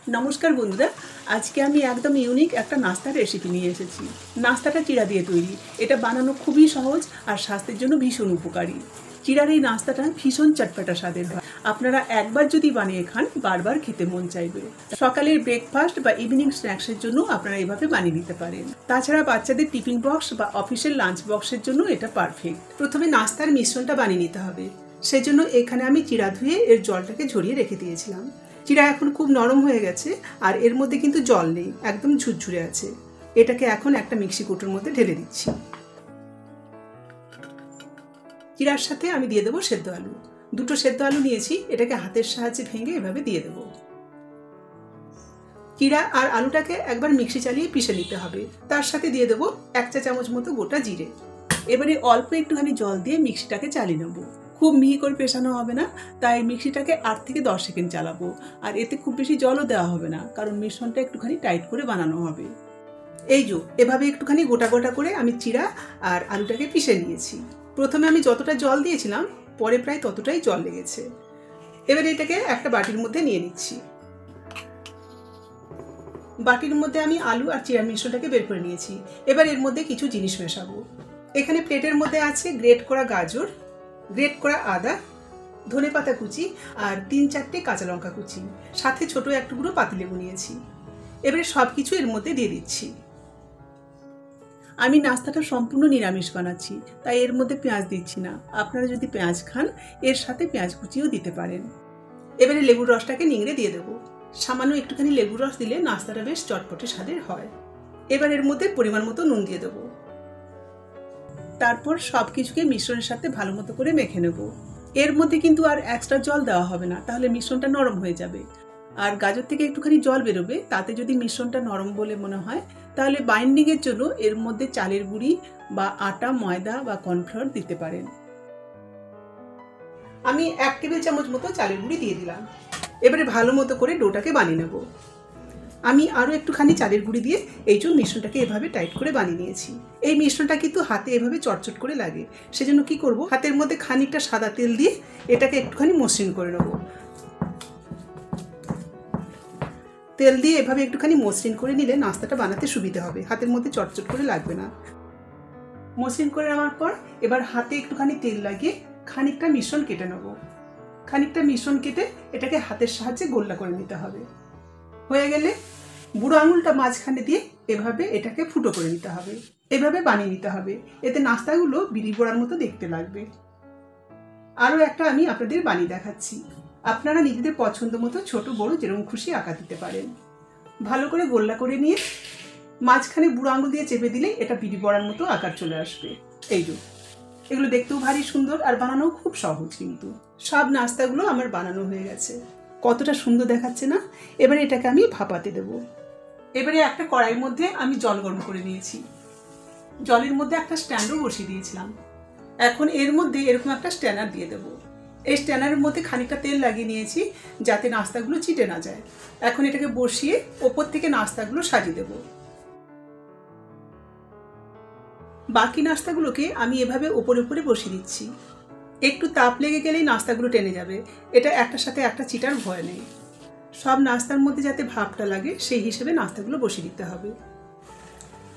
নমস্কার বন্ধুরা, আজকে আমি একদম ইউনিক একটা নাস্তার রেসিপি নিয়ে এসেছি। নাস্তাটা চিড়া দিয়ে তৈরি। এটা বানানো খুবই সহজ আর স্বাস্থ্যের জন্য ভীষণ উপকারী। চিড়ার এই নাস্তাটা ভীষণ চটপটা স্বাদের হয়। আপনারা একবার যদি বানিয়ে খান বারবার খেতে মন চাইবে। সকালের ব্রেকফাস্ট বা ইভিনিং স্ন্যাক্সের জন্য আপনারা এইভাবে বানিয়ে নিতে পারেন। তাছাড়া বাচ্চাদের টিফিন বক্স বা অফিসের লাঞ্চ বক্সের জন্য এটা পারফেক্ট। প্রথমে নাস্তার মিশ্রণটা বানিয়ে নিতে হবে। সেজন্য এখানে আমি চিড়া ধুয়ে এর জলটাকে ঝরিয়ে রেখে দিয়েছিলাম। চিড়া এখন খুব নরম হয়ে গেছে আর এর মধ্যে কিন্তু জল নেই, একদম ঝুরঝুরে আছে। এটাকে এখন একটা মিক্সি কৌটোর মধ্যে ঢেলে দিচ্ছি। চিড়ার সাথে আমি দিয়ে দেবো সেদ্ধ আলু। দুটো সেদ্ধ আলু নিয়েছি, এটাকে হাতের সাহায্যে ভেঙে এভাবে দিয়ে দেবো। চিড়া আর আলুটাকে একবার মিক্সি চালিয়ে পিষে নিতে হবে। তার সাথে দিয়ে দেবো 1 চা চামচ মতো গোটা জিরে। এবারে অল্প একটুখানি জল দিয়ে মিক্সিটাকে চালিয়ে নেবো। খুব মিহি করে পেশানো হবে না, তাই মিক্সিটাকে 8 থেকে 10 সেকেন্ড চালাবো। আর এতে খুব বেশি জলও দেওয়া হবে না, কারণ মিশ্রণটা একটুখানি টাইট করে বানানো হবে। এই যে এভাবে একটুখানি গোটা গোটা করে আমি চিড়া আর আলুটাকে পিষে নিয়েছি। প্রথমে আমি যতটা জল দিয়েছিলাম, পরে প্রায় ততটাই জল লেগেছে। এবারে এটাকে একটা বাটির মধ্যে নিয়ে নিচ্ছি। বাটির মধ্যে আমি আলু আর চিড়ার মিশ্রণটাকে বের করে নিয়েছি। এবার এর মধ্যে কিছু জিনিস মেশাবো। এখানে প্লেটের মধ্যে আছে গ্রেট করা গাজর, গ্রেট করা আদা, ধনেপাতা কুচি আর 3-4টে কাঁচা লঙ্কা কুচি, সাথে ছোট এক টুকরো পাতিলেবু নিয়েছি। এবারে সব কিছু এর মধ্যে দিয়ে দিচ্ছি। আমি নাস্তাটা সম্পূর্ণ নিরামিষ বানাচ্ছি, তাই এর মধ্যে পেঁয়াজ দিচ্ছি না। আপনারা যদি পেঁয়াজ খান, এর সাথে পেঁয়াজ কুচিও দিতে পারেন। এবারে লেবুর রসটাকে নিংড়ে দিয়ে দেবো। সামান্য একটুখানি লেবুর রস দিলে নাস্তাটা বেশ চটপটে স্বাদের হয়। এবার এর মধ্যে পরিমাণ মতো নুন দিয়ে দেবো। তারপর সব কিছুকে মিশ্রণের সাথে ভালো মতো করে মেখে নেব। এর মধ্যে কিন্তু আর এক্সট্রা জল দেওয়া হবে না, তাহলে মিশ্রণটা নরম হয়ে যাবে। আর গাজর থেকে একটুখানি জল বেরোবে, তাতে যদি মিশ্রণটা নরম বলে মনে হয়, তাহলে বাইন্ডিংয়ের জন্য এর মধ্যে চালের গুঁড়ি বা আটা, ময়দা বা কর্নফ্লাওয়ার দিতে পারেন। আমি 1 টেবিল চামচ মতো চালের গুঁড়ি দিয়ে দিলাম। এবারে ভালো মতো করে ডোটাকে বানিয়ে নেব। আমি আরও একটুখানি চালের গুঁড়ি দিয়ে এই জন্য মিশ্রণটাকে এভাবে টাইট করে বানিয়ে নিয়েছি। এই মিশ্রণটা কিন্তু হাতে এভাবে চটচট করে লাগে, সেজন্য কি করব, হাতের মধ্যে খানিকটা সাদা তেল দিয়ে এটাকে একটুখানি মসৃণ করে নেব। তেল দিয়ে এভাবে একটুখানি মসৃণ করে নিলে নাস্তাটা বানাতে সুবিধা হবে, হাতের মধ্যে চটচট করে লাগবে না। মসৃণ করে নেওয়ার পর এবার হাতে একটুখানি তেল লাগিয়ে খানিকটা মিশ্রণ কেটে নেব। খানিকটা মিশ্রণ কেটে এটাকে হাতের সাহায্যে গোল্লা করে নিতে হবে। হয়ে গেলে বুড়ো আঙুলটা মাঝখানে দিয়ে এভাবে এটাকে ফুটো করে নিতে হবে। এভাবে বানিয়ে নিতে হবে, এতে নাস্তাগুলো বিড়ি বড়ার মতো দেখতে লাগবে। আরও একটা আমি আপনাদের বানিয়ে দেখাচ্ছি। আপনারা নিজেদের পছন্দ মতো ছোট বড় যেরকম খুশি আকার দিতে পারেন। ভালো করে গোল্লা করে নিয়ে মাঝখানে বুড়ো আঙুল দিয়ে চেপে দিলেই এটা বিড়ি বড়ার মতো আকার চলে আসবে। এই যে এগুলো দেখতেও ভারী সুন্দর আর বানানোও খুব সহজ। কিন্তু সব নাস্তাগুলো আমার বানানো হয়ে গেছে। কতটা সুন্দর দেখাচ্ছে না? এবারে এটাকে আমি ভাপাতে দেব। এবারে একটা কড়াইয়ের মধ্যে আমি জল গরম করে নিয়েছি। জলের মধ্যে একটা স্ট্যান্ডও বসিয়ে দিয়েছিলাম। এখন এর মধ্যে এরকম একটা স্ট্যানার দিয়ে দেবো। এই স্ট্যানারের মধ্যে খানিকটা তেল লাগিয়ে নিয়েছি, যাতে নাস্তাগুলো চিটে না যায়। এখন এটাকে বসিয়ে ওপর থেকে নাস্তাগুলো সাজিয়ে দেব। বাকি নাস্তাগুলোকে আমি এভাবে ওপরে ওপরে বসিয়ে দিচ্ছি। একটু তাপ লেগে গেলেই নাস্তাগুলো টেনে যাবে। এটা একটার সাথে একটা চিটার ভয় নেই। সব নাস্তার মধ্যে যাতে ভাপটা লাগে সেই হিসেবে নাস্তাগুলো বসিয়ে দিতে হবে।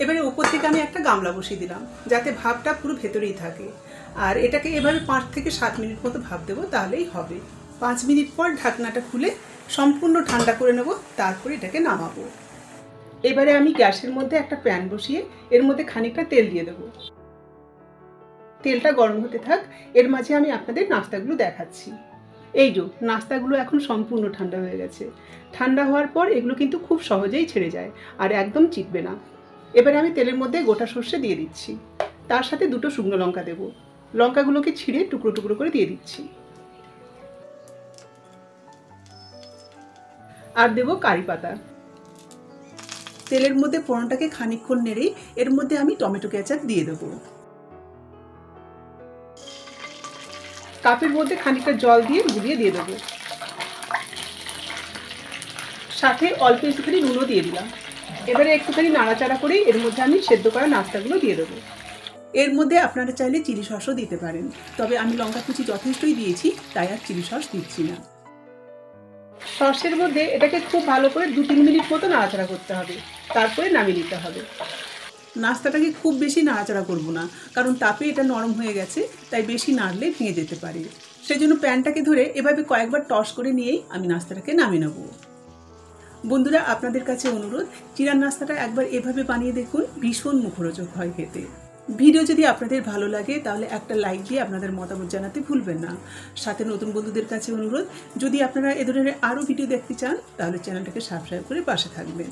এবারে ওপর থেকে আমি একটা গামলা বসিয়ে দিলাম, যাতে ভাপটা পুরো ভেতরেই থাকে। আর এটাকে এভাবে 5 থেকে 7 মিনিট মতো ভাপ দেবো, তাহলেই হবে। 5 মিনিট পর ঢাকনাটা খুলে সম্পূর্ণ ঠান্ডা করে নেব, তারপরে এটাকে নামাবো। এবারে আমি গ্যাসের মধ্যে একটা প্যান বসিয়ে এর মধ্যে খানিকটা তেল দিয়ে দেবো। তেলটা গরম হতে থাক, এর মাঝে আমি আপনাদের নাস্তাগুলো দেখাচ্ছি। এই যে নাস্তাগুলো এখন সম্পূর্ণ ঠান্ডা হয়ে গেছে। ঠান্ডা হওয়ার পর এগুলো কিন্তু খুব সহজেই ছেড়ে যায় আর একদম চিটবে না। এবারে আমি তেলের মধ্যে গোটা সর্ষে দিয়ে দিচ্ছি। তার সাথে 2টো শুকনো লঙ্কা দেবো। লঙ্কাগুলোকে ছিঁড়ে টুকরো টুকরো করে দিয়ে দিচ্ছি। আর দেবো কারি পাতা। তেলের মধ্যে ফোড়নটাকে খানিকক্ষণ নেড়েই এর মধ্যে আমি টমেটো কেচাপ দিয়ে দেবো। কাপের মধ্যে খানিকটা জল দিয়ে গুলিয়ে দিয়ে দেবো। সাথে অল্প একটুখানি নুনও দিয়ে দিলাম। এবারে একটুখানি নাড়াচাড়া করে এর মধ্যে আমি সেদ্ধ করা নাস্তাগুলো দিয়ে দেবো। এর মধ্যে আপনারা চাইলে চিলি সসও দিতে পারেন, তবে আমি লঙ্কা কুচি যথেষ্টই দিয়েছি, তাই আর চিলি সস দিচ্ছি না। সসের মধ্যে এটাকে খুব ভালো করে 2-3 মিনিট মতো নাড়াচাড়া করতে হবে, তারপরে নামিয়ে নিতে হবে। নাস্তাটাকে খুব বেশি নাড়াচাড়া করব না, কারণ তাপে এটা নরম হয়ে গেছে, তাই বেশি নাড়লে ভেঙে যেতে পারে। সেই জন্য প্যানটাকে ধরে এভাবে কয়েকবার টস করে নিয়েই আমি নাস্তাটাকে নামিয়ে নেব। বন্ধুরা, আপনাদের কাছে অনুরোধ, চিড়ার নাস্তাটা একবার এভাবে বানিয়ে দেখুন, ভীষণ মুখরোচক হয় খেতে। ভিডিও যদি আপনাদের ভালো লাগে তাহলে একটা লাইক দিয়ে আপনাদের মতামত জানাতে ভুলবেন না। সাথে নতুন বন্ধুদের কাছে অনুরোধ, যদি আপনারা এ ধরনের আরও ভিডিও দেখতে চান তাহলে চ্যানেলটাকে সাবস্ক্রাইব করে পাশে থাকবেন।